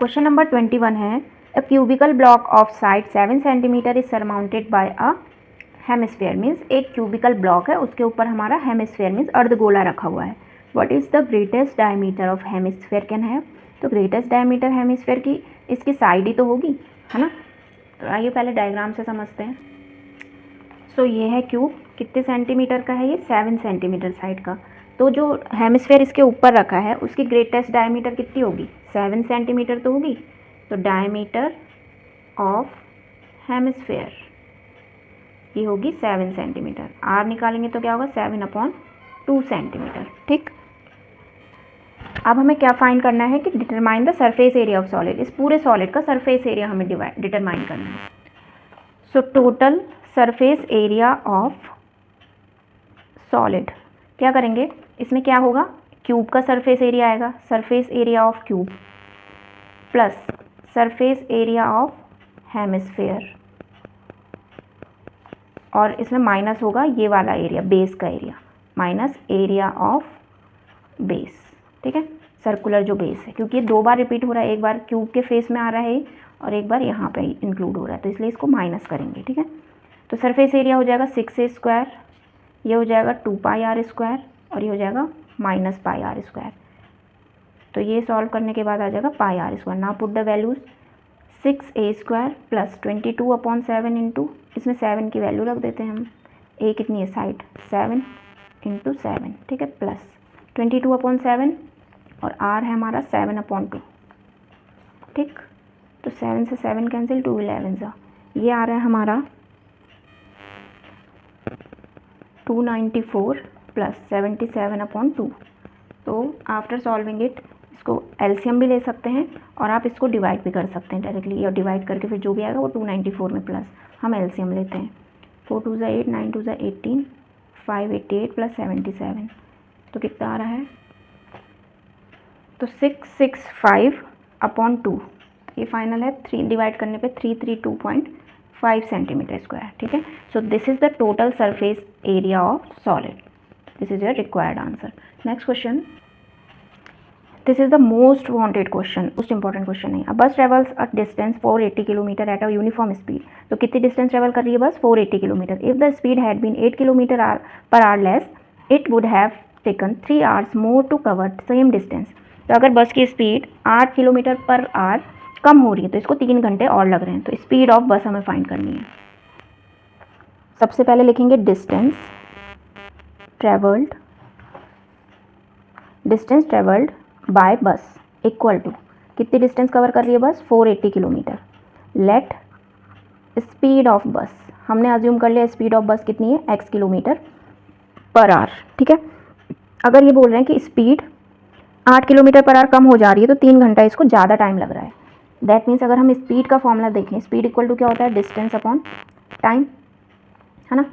Question number 21 है, a cubical block of side 7 centimetre is surmounted by a hemisphere. Means एक cubical block है, उसके ऊपर हमारा हेमिस्फेयर मीन्स अर्धगोला रखा हुआ है। What is the greatest diameter of hemisphere can have. तो ग्रेटेस्ट डायमीटर हेमिस्फेयर की इसकी साइड ही तो होगी, है ना। तो आइए पहले डायग्राम से समझते हैं। सो ये है क्यूब, कितने सेंटीमीटर का है ये, 7 सेंटीमीटर साइड का। तो जो हेमिस्फेयर इसके ऊपर रखा है उसकी ग्रेटेस्ट डायमीटर कितनी होगी, 7 सेंटीमीटर तो होगी। तो डायमीटर ऑफ हेमिस्फेयर ये होगी 7 सेंटीमीटर। आर निकालेंगे तो क्या होगा, 7/2 सेंटीमीटर। ठीक, अब हमें क्या फाइंड करना है कि determine the surface area of solid. इस पूरे सॉलिड का सरफेस एरिया हमें डिटरमाइन करना है। So total surface area of solid क्या करेंगे, इसमें क्या होगा, क्यूब का सरफेस एरिया आएगा, surface area of cube plus surface area of hemisphere, और इसमें माइनस होगा ये वाला एरिया, बेस का area, minus area of base. ठीक है, सर्कुलर जो बेस है, क्योंकि ये 2 बार रिपीट हो रहा है, एक बार क्यूब के फेस में आ रहा है और एक बार यहाँ पे इंक्लूड हो रहा है, तो इसलिए इसको माइनस करेंगे। ठीक है, तो सरफेस एरिया हो जाएगा 6a², ये हो जाएगा 2πr² और ये हो जाएगा -πr²। तो ये सॉल्व करने के बाद आ जाएगा πr²। Now put the values, 6a² plus 22/7 into, इसमें 7 की वैल्यू रख देते हैं हम, a कितनी है साइड, 7 × 7। ठीक है, प्लस 22/7 और r है हमारा 7/2। ठीक, तो 7 से 7 कैंसिल, 2 11 ये आ रहा है हमारा 294 प्लस 77/2। तो आफ्टर सॉल्विंग इट, इसको एलसीएम भी ले सकते हैं और आप इसको डिवाइड भी कर सकते हैं डायरेक्टली, और डिवाइड करके फिर जो भी आएगा वो 294 में प्लस हम एलसीएम लेते हैं। 4 2 8, 9 2 18, 588 प्लस 77, तो कितना आ रहा है, तो 665/2। ये फाइनल है, 3 डिवाइड करने पे 332.5 सेंटीमीटर स्क्वायर। ठीक है, so this is the total surface area of solid. This is your required answer. Next question, this is the most wanted question, most important question है। A bus travels a distance 480 kilometre at a uniform speed. तो कितनी distance travel कर रही है bus, 480 kilometre. If the speed had been 8 kilometre per hour less, it would have taken 3 hours more to cover same distance. तो अगर बस की speed 8 kilometre per our कम हो रही है तो इसको 3 घंटे और लग रहे हैं। तो स्पीड ऑफ बस हमें फाइंड करनी है। सबसे पहले लिखेंगे डिस्टेंस ट्रेवल्ड बाय बस इक्वल टू, कितनी डिस्टेंस कवर कर रही है bus, 480 kilometre. Let speed of बस, हमने अज्यूम कर लिया स्पीड ऑफ बस कितनी है, x किलोमीटर पर आवर। ठीक है, अगर ये बोल रहे हैं कि स्पीड 8 किलोमीटर पर आवर कम हो जा रही है तो 3 घंटा इसको ज़्यादा टाइम लग रहा है। दैट मीन्स अगर हम स्पीड का फॉर्मूला देखें, स्पीड इक्वल टू क्या होता है, डिस्टेंस अपॉन टाइम, है ना।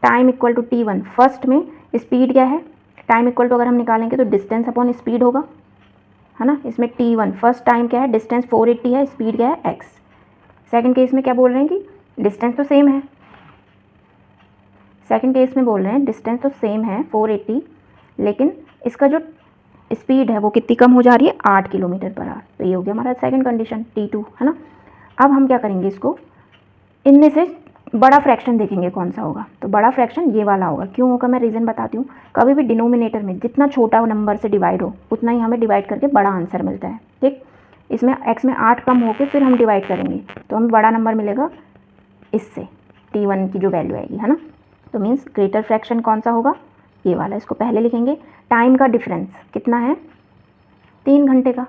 Time equal to t1, first में स्पीड क्या है, टाइम इक्वल टू अगर हम निकालेंगे तो डिस्टेंस अपॉन स्पीड होगा, है ना। इसमें t1 फर्स्ट टाइम क्या है, डिस्टेंस 480 है, स्पीड क्या है x। सेकंड केस में क्या बोल रहे हैं कि डिस्टेंस तो सेम है, सेकंड केस में बोल रहे हैं डिस्टेंस तो सेम है 480, लेकिन इसका जो स्पीड है वो कितनी कम हो जा रही है, 8 किलोमीटर पर आवर। तो ये हो गया हमारा सेकंड कंडीशन, t2, है ना। अब हम क्या करेंगे, इसको इनमें से बड़ा फ्रैक्शन देखेंगे कौन सा होगा। तो बड़ा फ्रैक्शन ये वाला होगा। क्यों होगा, मैं रीज़न बताती हूँ। कभी भी डिनोमिनेटर में जितना छोटा नंबर से डिवाइड हो उतना ही हमें डिवाइड करके बड़ा आंसर मिलता है। ठीक, इसमें x में 8 कम होकर फिर हम डिवाइड करेंगे तो हमें बड़ा नंबर मिलेगा इससे, t1 की जो वैल्यू आएगी, है ना। तो मीन्स ग्रेटर फ्रैक्शन कौन सा होगा, ये वाला। इसको पहले लिखेंगे, टाइम का डिफरेंस कितना है, 3 घंटे का,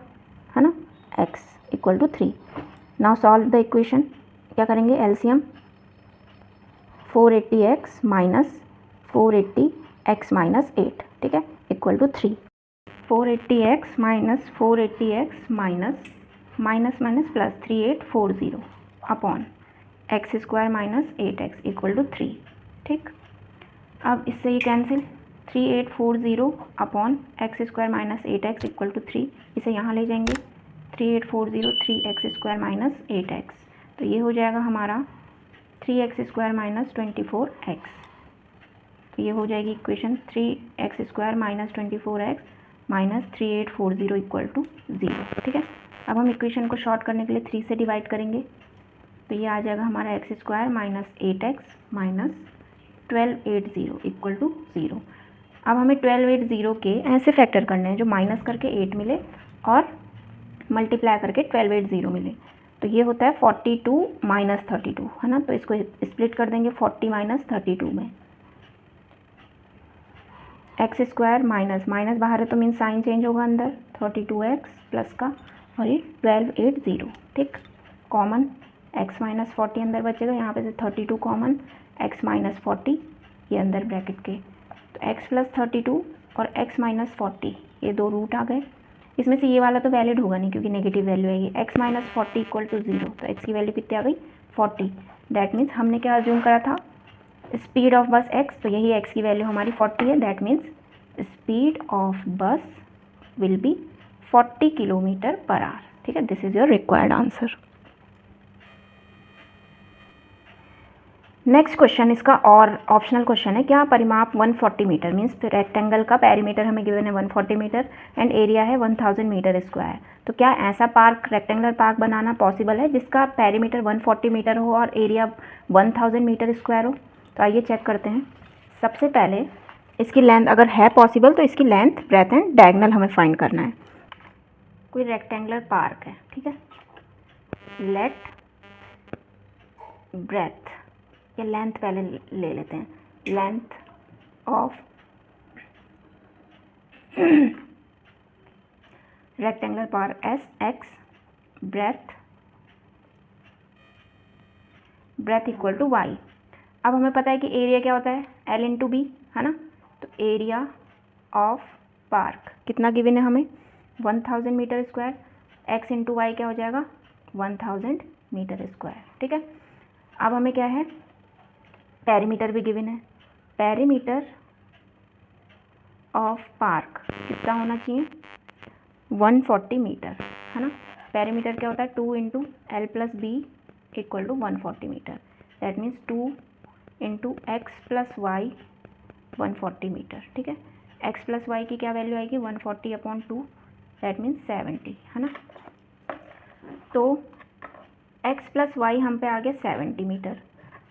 है ना, x equal to 3। Now solve the equation, क्या करेंगे, LCM 480x minus 480x minus 8, ठीक है, equal to 3। 480x minus 480x minus plus 3840 upon x² minus 8x equal to 3। ठीक, अब इससे ये cancel, 3840 upon x² minus 8x equal to 3, इसे यहाँ ले जाएंगे, 3840 3x² माइनस 8x, तो ये हो जाएगा हमारा 3x² माइनस 24x। तो ये हो जाएगी equation 3x² minus 24x minus 3840 equal to 0। ठीक है, अब हम इक्वेशन को शॉर्ट करने के लिए 3 से डिवाइड करेंगे, तो ये आ जाएगा हमारा x² minus 8x minus 1280 equal to 0। अब हमें 1280 के ऐसे फैक्टर करने हैं जो माइनस करके 8 मिले और मल्टीप्लाई करके 1280 मिले। तो ये होता है 42 माइनस 32, है ना। तो इसको स्प्लिट कर देंगे 40 माइनस 32 में। x² माइनस माइनस बाहर है तो मीन साइन चेंज होगा अंदर, 32x प्लस का और ये 1280, ठीक। कॉमन x माइनस 40 अंदर बचेगा, यहाँ पे से 32 कॉमन, x माइनस 40 ये अंदर ब्रैकेट के, तो x प्लस 32 और x माइनस 40 ये दो रूट आ गए। इसमें से ये वाला तो वैलिड होगा नहीं क्योंकि नेगेटिव वैल्यू आएगी। x माइनस 40 इक्वल टू 0, तो x की वैल्यू कितनी आ गई 40। दैट मीन्स हमने क्या अज्यूम करा था, स्पीड ऑफ बस x, तो यही x की वैल्यू हमारी 40 है। दैट मीन्स स्पीड ऑफ बस will be 40 kilometre per our, ठीक है। This is your required answer. Next question इसका और ऑप्शनल क्वेश्चन है, क्या परिमाप 140 मीटर मीन्स रेक्टेंगल का पेरीमीटर हमें गिवन है 140 मीटर एंड एरिया है 1000 मीटर स्क्वायर। तो क्या ऐसा पार्क रेक्टेंगुलर पार्क बनाना पॉसिबल है जिसका पेरीमीटर 140 मीटर हो और एरिया 1000 मीटर स्क्वायर हो। तो आइए चेक करते हैं। सबसे पहले इसकी लेंथ अगर है पॉसिबल तो इसकी लेंथ, ब्रेथ एंड डायगोनल हमें फाइंड करना है। कोई रेक्टेंगुलर पार्क है, ठीक है। लेट ब्रेथ या लेंथ पहले ले लेते हैं, length of rectangular park SX, breadth equal to y। अब हमें पता है कि एरिया क्या होता है L इंटू बी, है ना। तो एरिया ऑफ पार्क कितना गिवन है हमें 1000 metre square, x into Y क्या हो जाएगा 1000 मीटर स्क्वायर, ठीक है। अब हमें क्या है, पेरीमीटर भी गिवन है, पेरीमीटर ऑफ पार्क कितना होना चाहिए 140 मीटर, है ना। पेरीमीटर क्या होता है 2 into L plus B equal to 140 metre. That means 2 into X plus Y 140 metre, ठीक है। x प्लस वाई की क्या वैल्यू आएगी 140 अपॉन 2, दैट मीन्स 70, है ना। तो x प्लस वाई हम पे आ गया 70 मीटर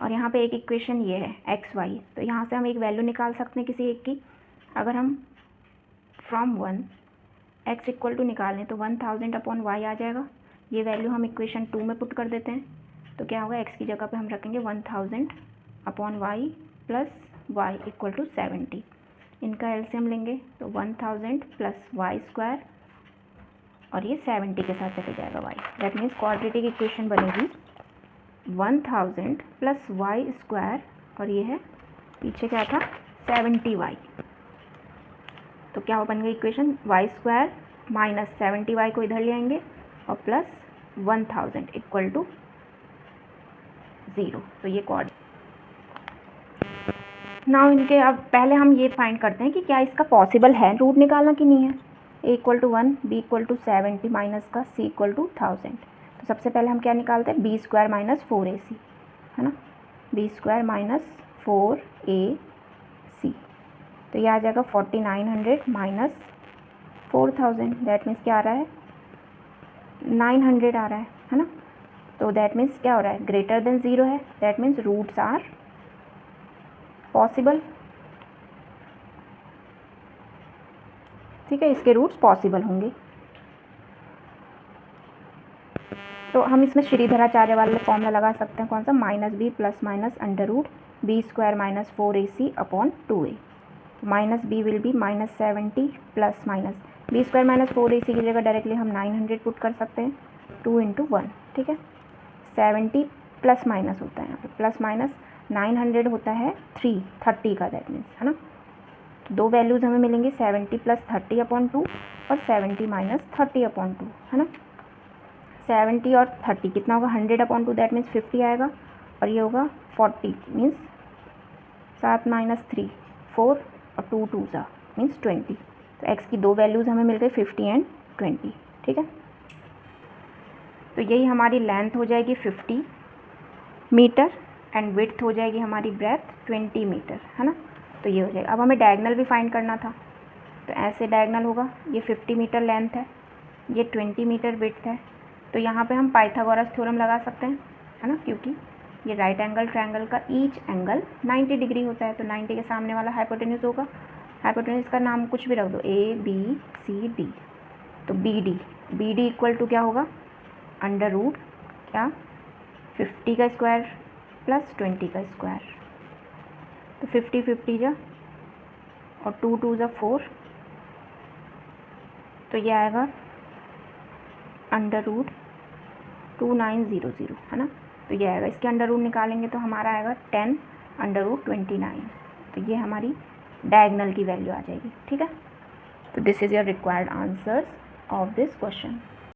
और यहाँ पे एक इक्वेशन ये है एक्स वाई। तो यहाँ से हम एक वैल्यू निकाल सकते हैं किसी एक की। अगर हम फ्रॉम 1 x इक्वल टू निकालें तो 1000 अपॉन वाई आ जाएगा। ये वैल्यू हम इक्वेशन 2 में पुट कर देते हैं, तो क्या होगा x की जगह पे हम रखेंगे 1000 upon Y plus Y equal to 70। इनका एलसीएम लेंगे तो 1000 प्लस वाई स्क्वायर और ये 70 के साथ चले जाएगा y। That means quadratic equation बनेगी 1000 प्लस वाई स्क्वायर और ये है पीछे क्या था 70y। तो क्या बन गई equation Y square minus 70y को इधर ले आएंगे और प्लस 1000 इक्वल टू 0। तो ये क्वाड नाउ इनके अब पहले हम ये फाइंड करते हैं कि क्या इसका पॉसिबल है रूट निकालना कि नहीं है। a equal to 1, b equal to 70 minus का c इक्वल टू 1000। तो सबसे पहले हम क्या निकालते हैं b स्क्वायर माइनस 4ac, है ना। b स्क्वायर माइनस 4ac, तो ये आ जाएगा 4900 माइनस 4000। दैट मीन्स क्या आ रहा है 900 आ रहा है ना। तो दैट मीन्स क्या हो रहा है ग्रेटर देन 0 है। That means roots are possible, ठीक है। इसके रूट्स पॉसिबल होंगे। तो हम इसमें श्रीधराचार्य वाले फॉर्मूला लगा सकते हैं, कौन सा minus B plus minus under root B square minus 4ac upon 2a। Minus B will be minus 70 plus minus B square minus 4ac की जगह डायरेक्टली हम 900 पुट कर सकते हैं 2 इंटू 1, ठीक है। 70 प्लस माइनस होता है यहाँ पे, प्लस माइनस 900 होता है 30 का, दैट मीन्स, है ना। तो दो वैल्यूज़ हमें मिलेंगी 70 प्लस 30 अपॉन 2 और 70 माइनस 30 अपॉन 2, है ना। 70 और 30 कितना होगा 100 अपॉन 2, दैट मीन्स 50 आएगा और ये होगा 40 मीन्स 7 माइनस 3 4 और 2 2 सा मीन्स 20। तो x की दो वैल्यूज़ हमें मिल गई 50 एंड 20, ठीक है। तो यही हमारी लेंथ हो जाएगी 50 मीटर एंड विड्थ हो जाएगी हमारी ब्रेथ 20 मीटर, है ना। तो ये हो जाएगा। अब हमें डायगोनल भी फाइंड करना था, तो ऐसे डायगोनल होगा, ये 50 मीटर लेंथ है ये 20 मीटर विड्थ है, तो यहाँ पे हम पाइथागोरस थ्योरम लगा सकते हैं, है ना, क्योंकि ये राइट एंगल ट्रायंगल का ईच एंगल 90 डिग्री होता है, तो 90 के सामने वाला हाइपोटेन्यूज होगा। हाइपोटेन्यूज का नाम कुछ भी रख दो, ABCD, तो BD इक्वल टू क्या होगा, अंडर रूट क्या 50 का स्क्वायर प्लस 20 का स्क्वायर, तो 50 जा और 2 2 जा 4, तो ये आएगा अंडर रूट 2900, है ना, तो ये आएगा, इसके अंडर रूट निकालेंगे तो हमारा आएगा 10 अंडर रूट 29, तो ये हमारी डायगनल की वैल्यू आ जाएगी। ठीक है, तो this is your required answers of this question.